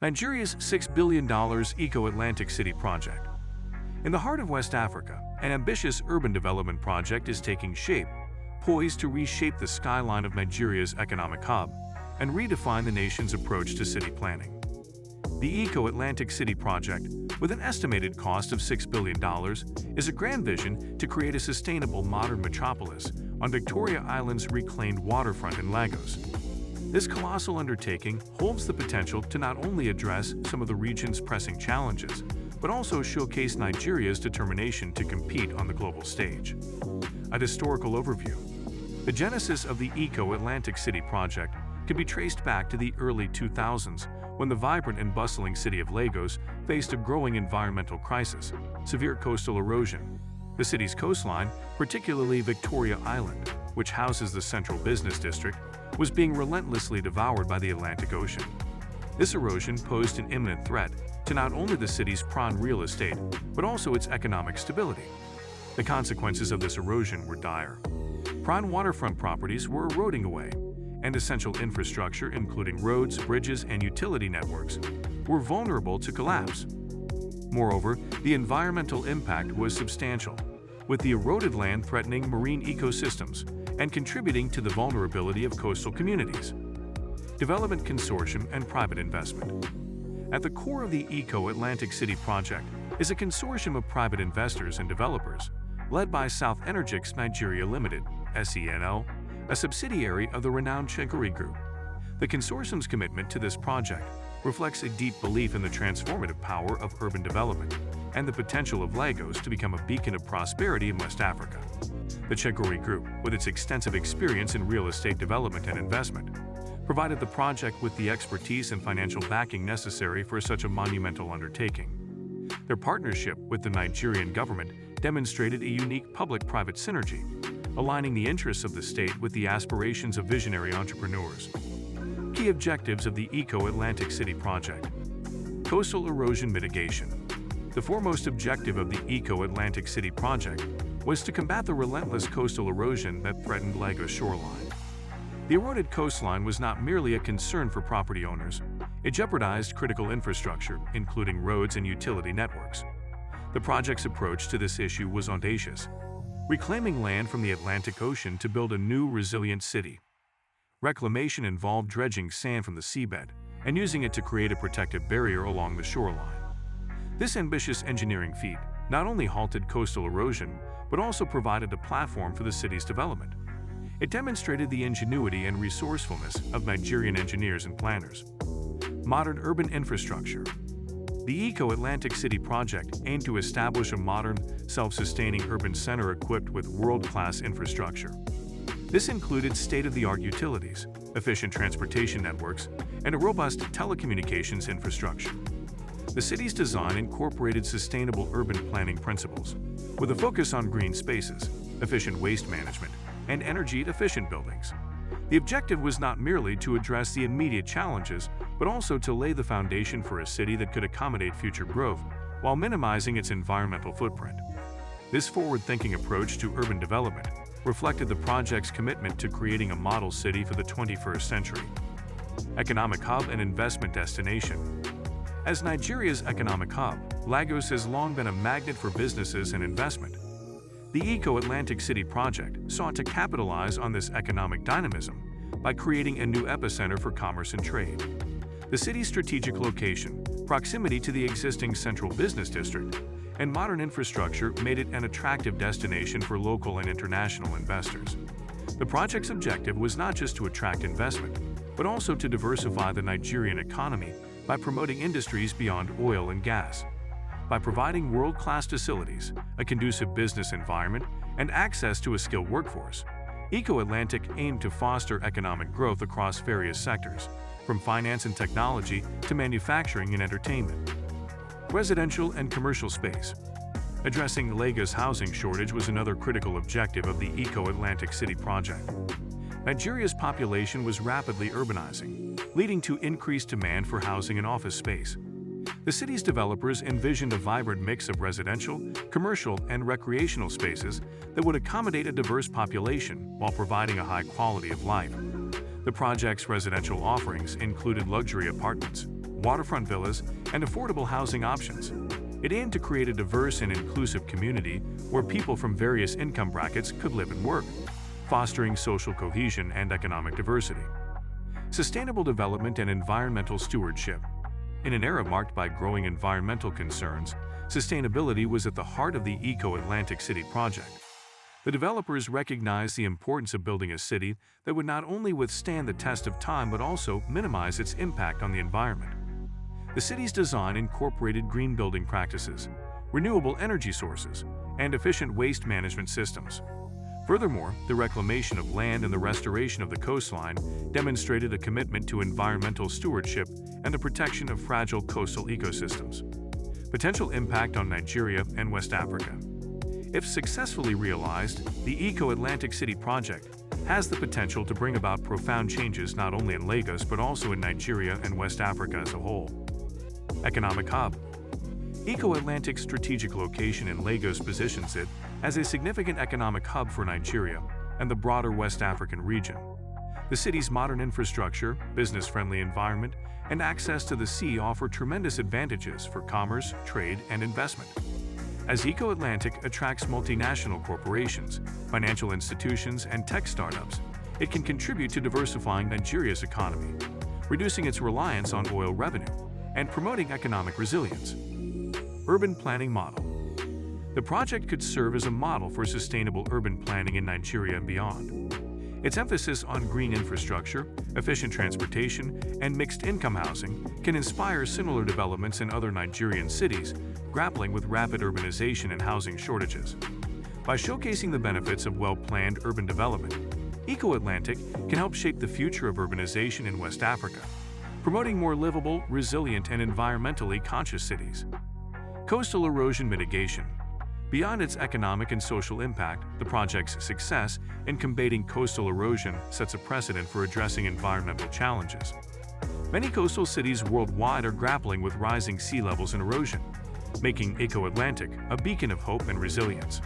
Nigeria's $6 billion Eco-Atlantic City project. In the heart of West Africa, an ambitious urban development project is taking shape, poised to reshape the skyline of Nigeria's economic hub and redefine the nation's approach to city planning. The Eco-Atlantic City project, with an estimated cost of $6 billion, is a grand vision to create a sustainable modern metropolis on Victoria Island's reclaimed waterfront in Lagos. This colossal undertaking holds the potential to not only address some of the region's pressing challenges, but also showcase Nigeria's determination to compete on the global stage. A historical overview. The genesis of the Eco-Atlantic City project can be traced back to the early 2000s, when the vibrant and bustling city of Lagos faced a growing environmental crisis, severe coastal erosion. The city's coastline, particularly Victoria Island, which houses the central business district, was being relentlessly devoured by the Atlantic Ocean. This erosion posed an imminent threat to not only the city's prime real estate, but also its economic stability. The consequences of this erosion were dire. Prime waterfront properties were eroding away, and essential infrastructure, including roads, bridges, and utility networks, were vulnerable to collapse. Moreover, the environmental impact was substantial, with the eroded land threatening marine ecosystems and contributing to the vulnerability of coastal communities. Development consortium and private investment. At the core of the Eco-Atlantic City project is a consortium of private investors and developers, led by South Energix Nigeria Limited, SENL, a subsidiary of the renowned Chenkuri Group. The consortium's commitment to this project reflects a deep belief in the transformative power of urban development and the potential of Lagos to become a beacon of prosperity in West Africa. The Chenkuri Group, with its extensive experience in real estate development and investment, provided the project with the expertise and financial backing necessary for such a monumental undertaking. Their partnership with the Nigerian government demonstrated a unique public-private synergy, aligning the interests of the state with the aspirations of visionary entrepreneurs. Key objectives of the Eco-Atlantic City project. Coastal erosion mitigation. The foremost objective of the Eco-Atlantic City project was to combat the relentless coastal erosion that threatened Lagos shoreline. The eroded coastline was not merely a concern for property owners, it jeopardized critical infrastructure, including roads and utility networks. The project's approach to this issue was audacious, reclaiming land from the Atlantic Ocean to build a new, resilient city. Reclamation involved dredging sand from the seabed and using it to create a protective barrier along the shoreline. This ambitious engineering feat not only halted coastal erosion, but also provided a platform for the city's development. It demonstrated the ingenuity and resourcefulness of Nigerian engineers and planners. Modern urban infrastructure. The Eco-Atlantic City project aimed to establish a modern, self-sustaining urban center equipped with world-class infrastructure. This included state-of-the-art utilities, efficient transportation networks, and a robust telecommunications infrastructure. The city's design incorporated sustainable urban planning principles, with a focus on green spaces, efficient waste management, and energy-efficient buildings. The objective was not merely to address the immediate challenges, but also to lay the foundation for a city that could accommodate future growth while minimizing its environmental footprint. This forward-thinking approach to urban development reflected the project's commitment to creating a model city for the 21st century. Economic hub and investment destination. As Nigeria's economic hub, Lagos has long been a magnet for businesses and investment. The Eco-Atlantic City project sought to capitalize on this economic dynamism by creating a new epicenter for commerce and trade. The city's strategic location, proximity to the existing central business district, and modern infrastructure made it an attractive destination for local and international investors. The project's objective was not just to attract investment, but also to diversify the Nigerian economy by promoting industries beyond oil and gas. By providing world-class facilities, a conducive business environment, and access to a skilled workforce, Eco-Atlantic aimed to foster economic growth across various sectors, from finance and technology to manufacturing and entertainment. Residential and commercial space. Addressing Lagos' housing shortage was another critical objective of the Eco-Atlantic City project. Nigeria's population was rapidly urbanizing, leading to increased demand for housing and office space. The city's developers envisioned a vibrant mix of residential, commercial, and recreational spaces that would accommodate a diverse population while providing a high quality of life. The project's residential offerings included luxury apartments, waterfront villas, and affordable housing options. It aimed to create a diverse and inclusive community where people from various income brackets could live and work, fostering social cohesion and economic diversity. Sustainable development and environmental stewardship. In an era marked by growing environmental concerns, sustainability was at the heart of the Eco-Atlantic City project. The developers recognized the importance of building a city that would not only withstand the test of time but also minimize its impact on the environment. The city's design incorporated green building practices, renewable energy sources, and efficient waste management systems. Furthermore, the reclamation of land and the restoration of the coastline demonstrated a commitment to environmental stewardship and the protection of fragile coastal ecosystems. Potential impact on Nigeria and West Africa. If successfully realized, the Eco-Atlantic City project has the potential to bring about profound changes not only in Lagos but also in Nigeria and West Africa as a whole. Economic hub. Eco-Atlantic's strategic location in Lagos positions it as a significant economic hub for Nigeria and the broader West African region. The city's modern infrastructure, business-friendly environment, and access to the sea offer tremendous advantages for commerce, trade, and investment. As Eco-Atlantic attracts multinational corporations, financial institutions, and tech startups, it can contribute to diversifying Nigeria's economy, reducing its reliance on oil revenue, and promoting economic resilience. Urban planning model. The project could serve as a model for sustainable urban planning in Nigeria and beyond. Its emphasis on green infrastructure, efficient transportation, and mixed-income housing can inspire similar developments in other Nigerian cities grappling with rapid urbanization and housing shortages. By showcasing the benefits of well-planned urban development, Eco-Atlantic can help shape the future of urbanization in West Africa, promoting more livable, resilient, and environmentally conscious cities. Coastal erosion mitigation. Beyond its economic and social impact, the project's success in combating coastal erosion sets a precedent for addressing environmental challenges. Many coastal cities worldwide are grappling with rising sea levels and erosion, making Eco-Atlantic a beacon of hope and resilience.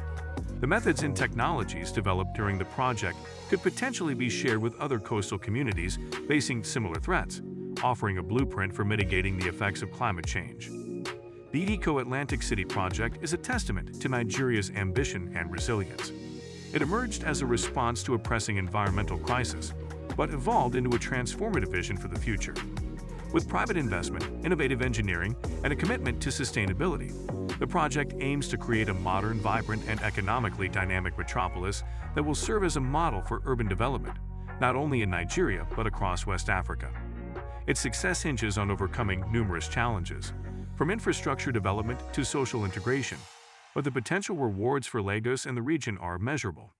The methods and technologies developed during the project could potentially be shared with other coastal communities facing similar threats, offering a blueprint for mitigating the effects of climate change. The Eco-Atlantic City project is a testament to Nigeria's ambition and resilience. It emerged as a response to a pressing environmental crisis, but evolved into a transformative vision for the future. With private investment, innovative engineering, and a commitment to sustainability, the project aims to create a modern, vibrant, and economically dynamic metropolis that will serve as a model for urban development, not only in Nigeria but across West Africa. Its success hinges on overcoming numerous challenges, from infrastructure development to social integration, but the potential rewards for Lagos and the region are measurable.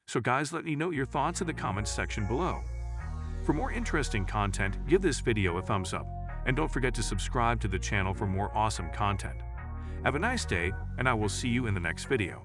So guys, let me know your thoughts in the comments section below. For more interesting content, give this video a thumbs up, and don't forget to subscribe to the channel for more awesome content. Have a nice day, and I will see you in the next video.